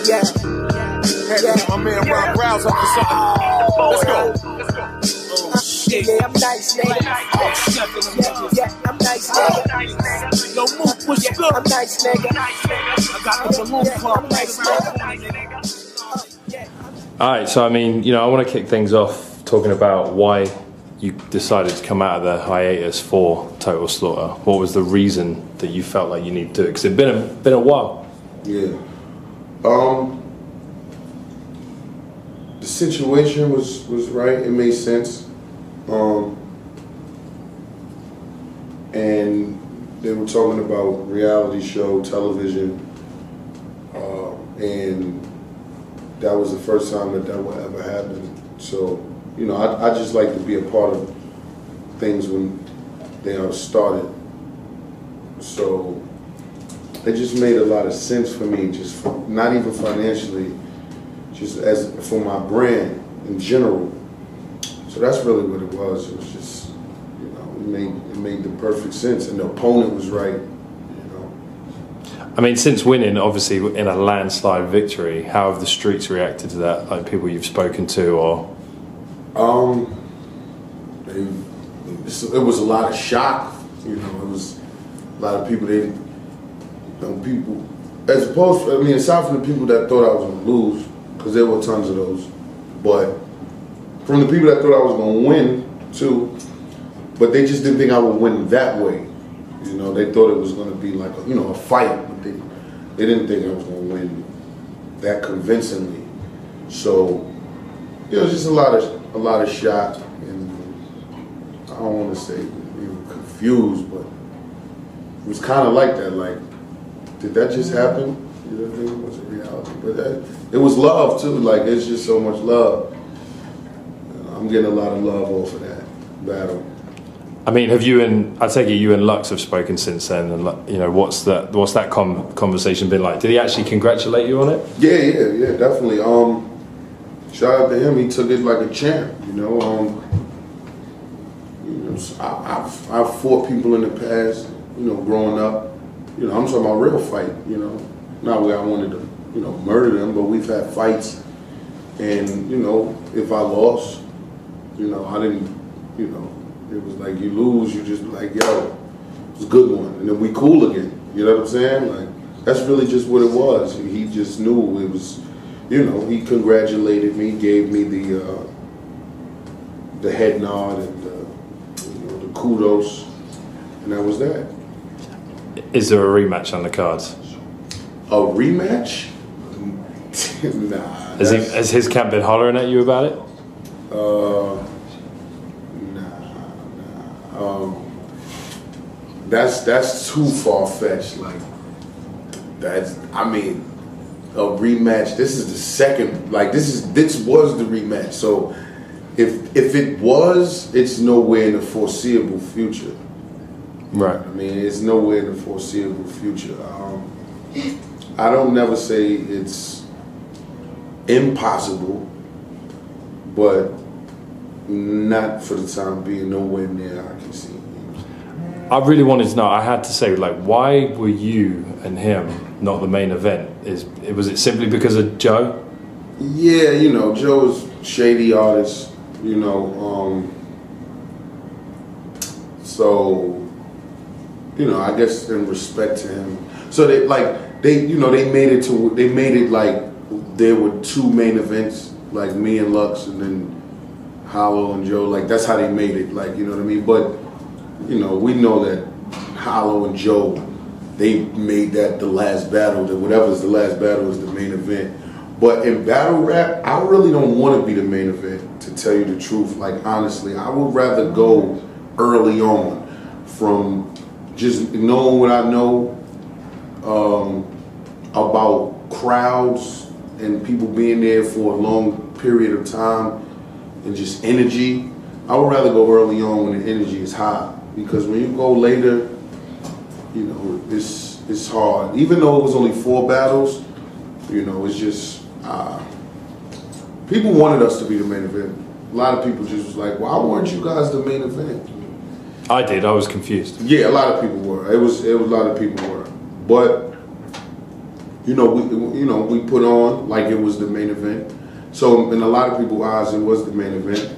My man Ron Browse up for something. Let's go. Yeah, I'm nice, nigga. Yeah, I'm nice, nigga. Yo, Mook, what's good? I'm nice, nigga. I got the balloon pump. I'm nice, nigga. Alright, so I mean, you know, I want to kick things off talking about why you decided to come out of the hiatus for Total Slaughter. What was the reason that you felt like you needed to do it? Because it'd been a while. Yeah. The situation was right. It made sense. And they were talking about reality show, television, and that was the first time that would ever happen. So, you know, I just like to be a part of things when they are started. So it just made a lot of sense for me, just not even financially, just as for my brand in general. So that's really what it was. It was just, you know, it made the perfect sense, and the opponent was right. You know. I mean, since winning, obviously in a landslide victory, how have the streets reacted to that? Like people you've spoken to, or? It was a lot of shock. You know, it was a lot of people. People, as opposed, I mean, aside from the people that thought I was gonna lose, because there were tons of those, but from the people that thought I was gonna win too, but they just didn't think I would win that way. You know, they thought it was gonna be like a, you know, a fight, but they didn't think I was gonna win that convincingly. So it was just a lot of shock, and I don't want to say we were confused, but it was kind of like that. Like, did that just happen? You know what I mean? It was a reality, but it was love too. Like, it's just so much love. I'm getting a lot of love off of that battle. I mean, I take it you and Lux have spoken since then, and you know, what's that conversation been like? Did he actually congratulate you on it? Yeah, definitely. Shout out to him. He took it like a champ. You know, I've fought people in the past. You know, growing up. You know, I'm talking about real fight. You know, not where I wanted to, you know, murder them, but we've had fights, and you know, if I lost, you know, I didn't, you know, it was like you lose, you just be like, yo, it was a good one, and then we cool again. You know what I'm saying? Like, that's really just what it was. He just knew it was, you know, he congratulated me, gave me the head nod and you know, the kudos, and that was that. Is there a rematch on the cards? A rematch? Nah. Has his camp been hollering at you about it? Nah. That's too far-fetched. Like, I mean, a rematch. This is the second. Like, this was the rematch. So, if it was, it's nowhere in the foreseeable future. Right. I mean, it's nowhere in the foreseeable future. I don't never say it's impossible, but not for the time being, nowhere near I can see. I really wanted to know, I had to say, like, why were you and him not the main event? Was it simply because of Joe? Yeah, you know, Joe's shady artist, you know, so, you know, I guess in respect to him. So they made it like there were two main events, like me and Lux, and then Hollow and Joe. Like, that's how they made it, like, you know what I mean? But, you know, we know that Hollow and Joe, they made that the last battle, that whatever's the last battle is the main event. But in battle rap, I really don't want to be the main event, to tell you the truth. Like, honestly, I would rather go early on, from just knowing what I know about crowds and people being there for a long period of time and just energy. I would rather go early on when the energy is high, because when you go later, you know, it's hard. Even though it was only 4 battles, you know, it's just people wanted us to be the main event. A lot of people just was like, why weren't you guys the main event? I did. I was confused. Yeah, a lot of people were. It was a lot of people were. But we put on like it was the main event. So in a lot of people's eyes, it was the main event.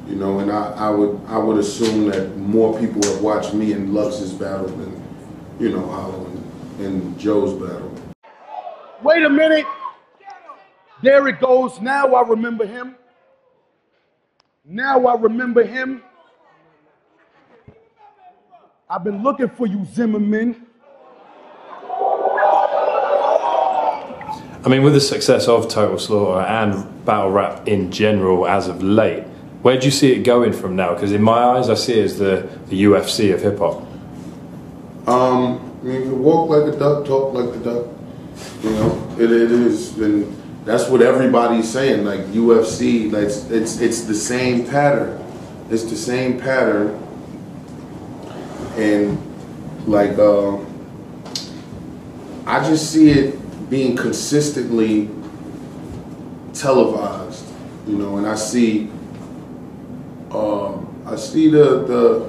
And I would assume that more people have watched me and Lux's battle than Hollow and Joe's battle. Wait a minute. There it goes. Now I remember him. Now I remember him. I've been looking for you, Zimmerman. I mean, with the success of Total Slaughter and battle rap in general as of late, where do you see it going from now? Because in my eyes, I see it as the UFC of hip hop. You walk like a duck, talk like a duck. It is, and that's what everybody's saying. Like UFC, like it's the same pattern. It's the same pattern, and like I just see it being consistently televised. And I see the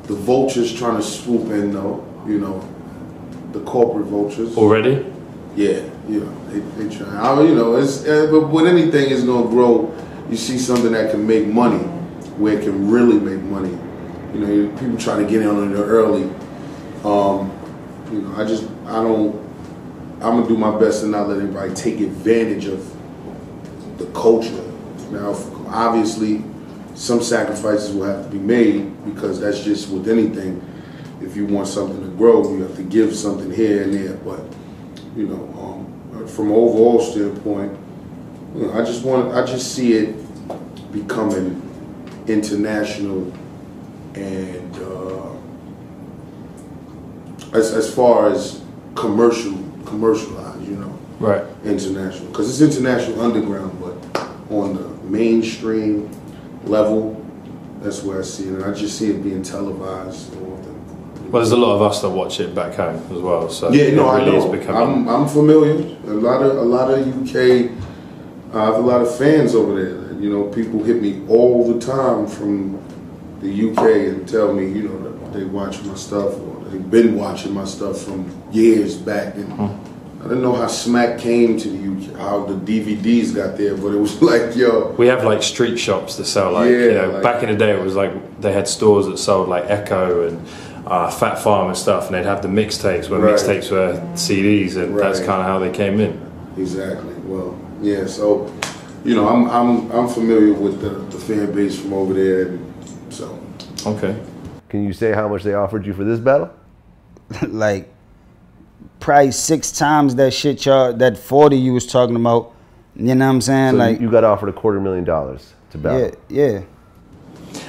vultures trying to swoop in though, the corporate vultures. Already? Yeah, they try. But with anything, it's gonna grow. You see something that can make money, where it can really make money. People try to get in on it early. I'm gonna do my best to not let anybody take advantage of the culture. Now, obviously, some sacrifices will have to be made because that's just with anything. If you want something to grow, you have to give something here and there. But from an overall standpoint, I just see it becoming international, and as far as commercialized, right, international, because it's international underground, but on the mainstream level, that's where I see it. And I just see it being televised. Well, there's a lot of us that watch it back home as well. So yeah, no, it really I know. is becoming... I'm familiar. A lot of UK. I have a lot of fans over there. People hit me all the time from the UK and tell me, that they watch my stuff or they've been watching my stuff from years back. And I didn't know how Smack came to the UK, how the DVDs got there, but it was like, yo. We have like street shops that sell back in the day it was like they had stores that sold like Echo and Fat Farm and stuff, and they'd have the mixtapes where mixtapes were CDs, and that's kind of how they came in. Exactly. Well, yeah. So, I'm familiar with the fan base from over there, and so. Okay. Can you say how much they offered you for this battle? Like, probably 6 times that shit that 40 you was talking about. You know what I'm saying? So like you got offered $250,000 to battle. Yeah.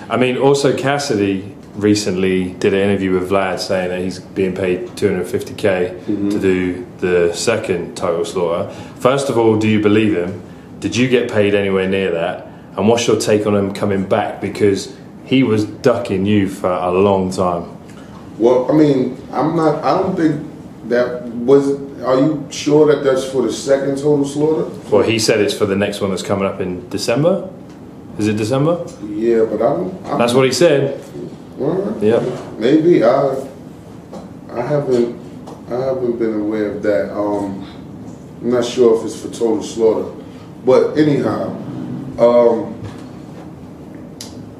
I mean, also Cassidy recently did an interview with Vlad saying that he's being paid $250K to do the second Total Slaughter. First of all, do you believe him? Did you get paid anywhere near that? And what's your take on him coming back? Because he was ducking you for a long time. Well, I mean, I don't think that was. Are you sure that that's for the second Total Slaughter? Well, he said it's for the next one that's coming up in December. Is it December? Yeah, but that's what he said. Yeah. Maybe I haven't been aware of that. I'm not sure if it's for Total Slaughter, but anyhow,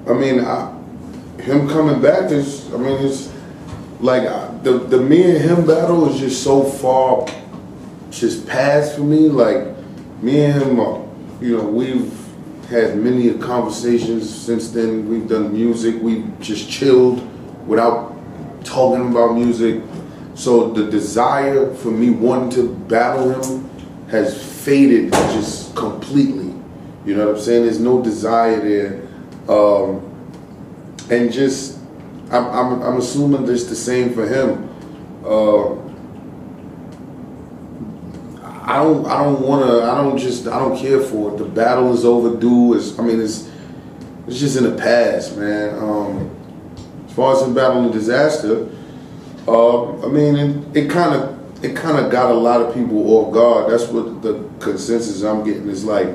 I mean, him coming back is. I mean, it's like the me and him battle is just so far, just past for me. Like me and him, we've had many conversations since then. We've done music. We've just chilled without talking about music. So the desire for me wanting to battle him has faded just completely. You know what I'm saying? There's no desire there. And just, I'm assuming it's the same for him. I don't care for it. The battle is overdue. It's just in the past, man. As far as in Battle and Disaster, it kind of got a lot of people off guard. That's what the consensus I'm getting is like,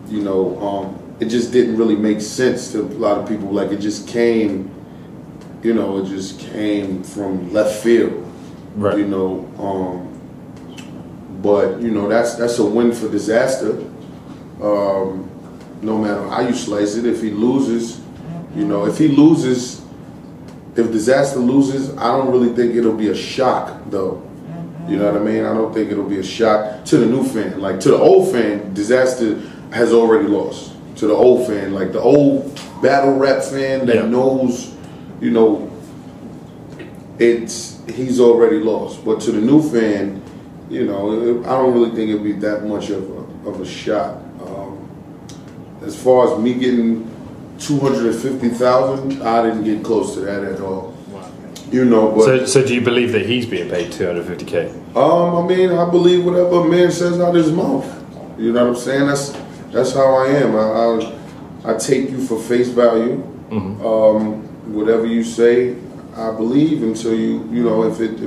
it just didn't really make sense to a lot of people. Like it just came from left field, right? But you know, that's a win for Dizaster. No matter how you slice it, if he loses, you know, if Dizaster loses, I don't really think it'll be a shock though. You know what I mean? I don't think it'll be a shock to the new fan. Like to the old fan, Dizaster has already lost. To the old fan, like the old battle rap fan that knows, you know, he's already lost. But to the new fan, you know, I don't really think it'd be that much of a shot. As far as me getting 250,000, I didn't get close to that at all. Wow. You know, but so do you believe that he's being paid 250K? I mean, I believe whatever a man says out his mouth. You know what I'm saying? That's how I am. I take you for face value. Whatever you say, I believe until you know, if it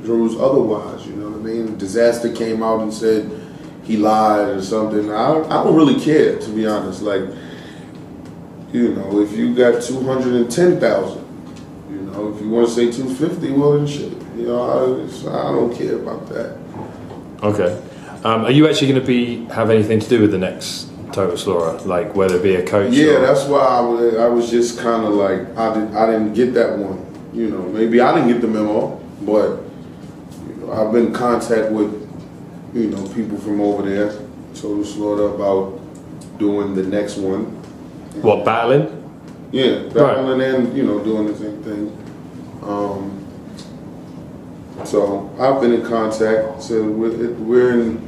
proves otherwise. You know what I mean? Dizaster came out and said he lied or something. I don't really care, to be honest. Like, you know, if you got 210,000, you know, if you want to say 250, well then shit. You know, I don't care about that. Okay. Are you actually going to have anything to do with the next Total Slaughter? Like whether it be a coach? Yeah, or... that's why I was just kind of like I didn't get that one. You know, maybe I didn't get the memo, but you know, I've been in contact with, you know, people from over there, Total Slaughter, about doing the next one. What, battling? Yeah, battling and, you know, doing the same thing. So I've been in contact. So we're in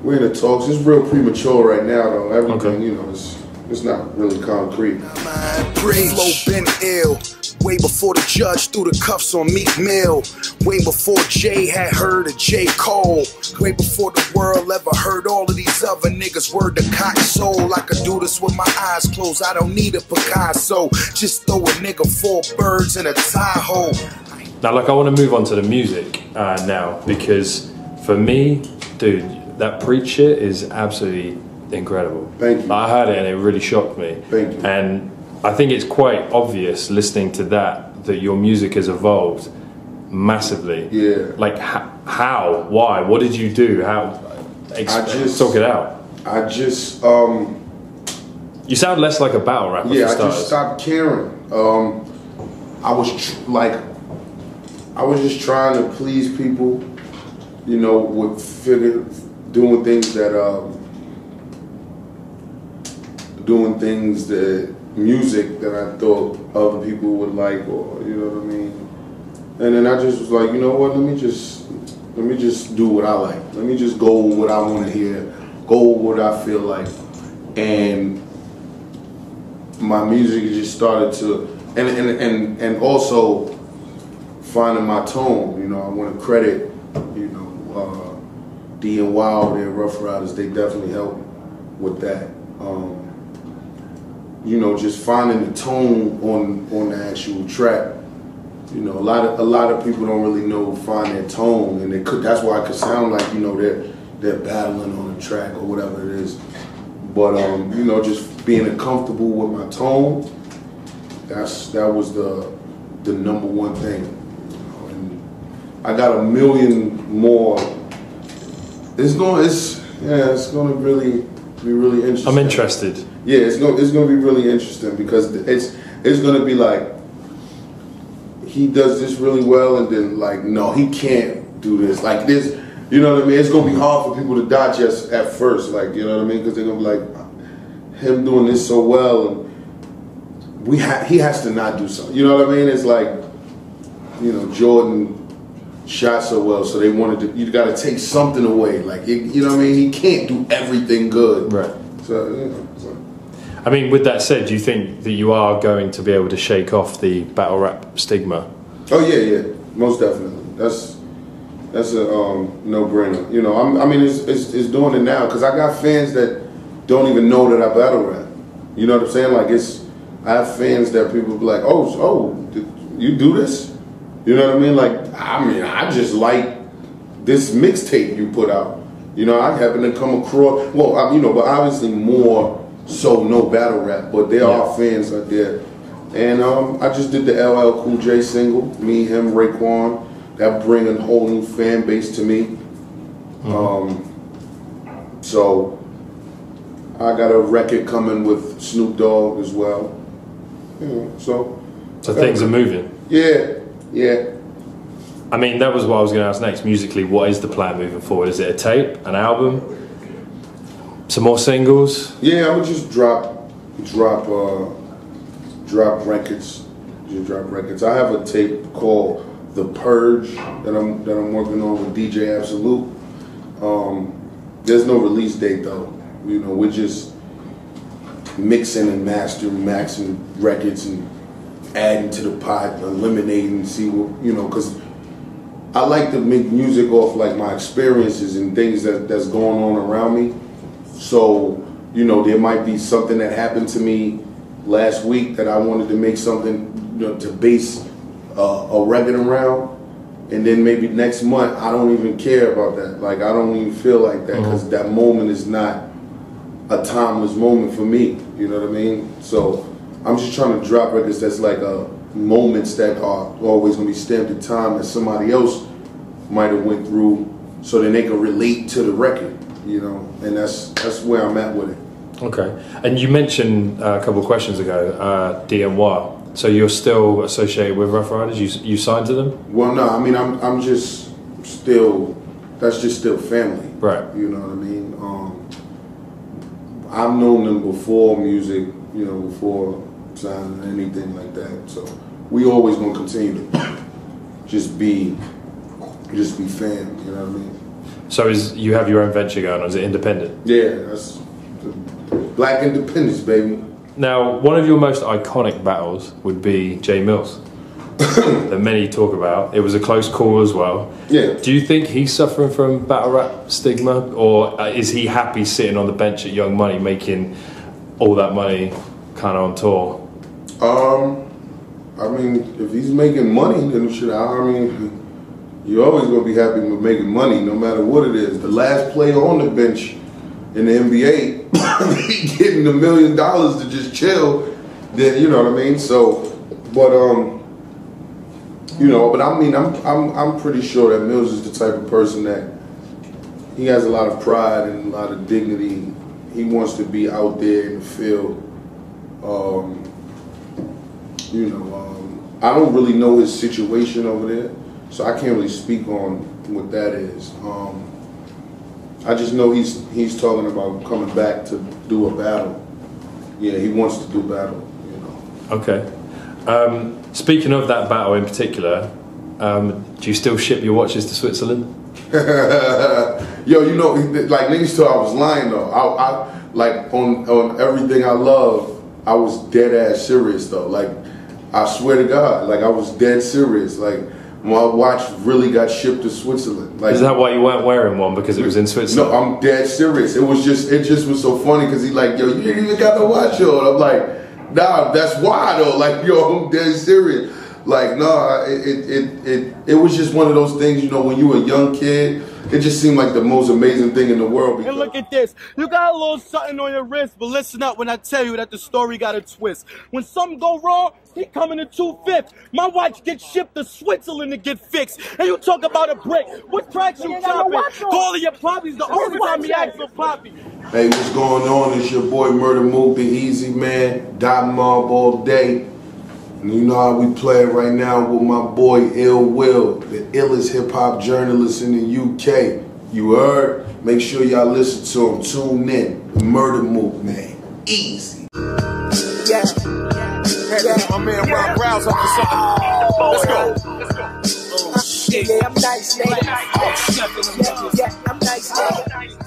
the talks. It's real premature right now, though. Everything, you know, it's not really concrete. Flow been ill. Way before the judge threw the cuffs on Meek Mill. Way before Jay had heard of J. Cole. Way before the world ever heard all of these other niggas. Word to cotton soul. I could do this with my eyes closed. I don't need a Picasso. Just throw a nigga 4 birds in a Tahoe. Now, like, I want to move on to the music now, because for me, dude, that Preach shit is absolutely incredible. Thank you. I heard it and it really shocked me. Thank you. And I think it's quite obvious listening to that your music has evolved massively. Yeah. Like, how? Why? What did you do? How? Talk it out. You sound less like a battle rapper. Yeah, I just stopped caring. I was just trying to please people, you know, doing things that music that I thought other people would like, or you know what I mean. And then I just was like, you know what? Let me just do what I like. Let me just go with what I want to hear, go with what I feel like, and my music just started to, and also finding my tone. You know, I want to credit, you know, D and Wild, their Rough Riders. They definitely helped with that. You know, just finding the tone on the actual track. You know, a lot of people don't really find their tone, and that's why it could sound like, you know, they're battling on the track or whatever it is. But you know, just being comfortable with my tone, that was the number one thing. You know, and I got a million more. It's gonna really be really interesting. I'm interested. Yeah, it's gonna be really interesting, because it's gonna be like, he does this really well, and then like, no, he can't do this like this. You know what I mean? It's gonna be hard for people to digest at first, like, you know what I mean? Because they're gonna be like, him doing this so well, and he has to not do something. You know what I mean? It's like, you know, Jordan shot so well, so they wanted to. You got to take something away, like, you know what I mean? He can't do everything good, right? So, you know. I mean, with that said, do you think that you are going to be able to shake off the battle rap stigma? Oh yeah, most definitely. That's a no-brainer. You know, I mean, it's doing it now, because I got fans that don't even know that I battle rap. You know what I'm saying? Like, I have fans that people be like, oh, you do this? You know what I mean? Like, I just like this mixtape you put out. You know, I happen to come across, well, you know, but obviously more so no battle rap, but there are fans out there. And I just did the LL Cool J single, me, him, Raekwon. That bring a whole new fan base to me. So I got a record coming with Snoop Dogg as well. So things are moving. Yeah. I mean, that was what I was going to ask next. Musically, what is the plan moving forward? Is it a tape, an album, some more singles? Yeah, I would just drop records. Just drop records. I have a tape called The Purge that I'm working on with DJ Absolute. There's no release date though. You know, we're just mixing and maxing records and adding to the pot, eliminating, see what, you know, because I like to make music off like my experiences and things that's going on around me. So, you know, there might be something that happened to me last week that I wanted to make something, you know, to base a record around. And then maybe next month, I don't even care about that. Like, I don't even feel like that because that moment is not a timeless moment for me. You know what I mean? So I'm just trying to drop records that's like moments that are always going to be stamped in time that somebody else might have went through so then they can relate to the record, you know? And that's where I'm at with it. Okay. And you mentioned a couple of questions ago, DNY. So you're still associated with Rough Riders? You signed to them? Well, no, I mean, I'm just still, that's just still family. Right. You know what I mean? I've known them before music, you know, before signing anything like that. So we always gonna continue to just be fam, you know what I mean? So you have your own venture going on, is it independent? Yeah, that's Black independence, baby. Now, one of your most iconic battles would be Jae Millz, that many talk about. It was a close call as well. Yeah. Do you think he's suffering from battle rap stigma, or is he happy sitting on the bench at Young Money making all that money kind of on tour? I mean, if he's making money, then shit, I mean, you're always going to be happy with making money no matter what it is. The last player on the bench in the NBA, he getting $1 million to just chill, then you know what I mean. So, but you know, but I mean, I'm pretty sure that Millz is the type of person that he has a lot of pride and a lot of dignity. He wants to be out there in the field. You know, I don't really know his situation over there, so I can't really speak on what that is. I just know he's talking about coming back to do a battle. Yeah, he wants to do battle, you know. Okay. Speaking of that battle in particular, do you still ship your watches to Switzerland? Yo, you know, like niggas thought I was lying though. I like on everything I love, I was dead ass serious though. Like, I swear to God, like I was dead serious. Like, my watch really got shipped to Switzerland. Like, is that why you weren't wearing one, because it was in Switzerland? No, I'm dead serious. It just was so funny because he like, yo, you didn't even got the watch on. I'm like, nah, that's why though. Like, yo, I'm dead serious. Like, no, it was just one of those things, you know, when you were a young kid, it just seemed like the most amazing thing in the world. And look at this. You got a little something on your wrist, but listen up when I tell you that the story got a twist. When something go wrong, he coming in 2/5. My watch gets shipped to Switzerland to get fixed. And you talk about a break. What tracks you chopping? Calling your poppies the only time he acts for poppy. Hey, what's going on? It's your boy Murda Mook, the Easy Man, dot mob all day. And you know how we play it right now with my boy Ill Will, the illest hip-hop journalist in the UK. You heard? Make sure y'all listen to him. Tune in. Murda Mook, man. Easy. Yeah. My man Rob Rouse up to something. Let's go. Oh, shit. Yeah, I'm nice, man. Yeah, I'm nice, man.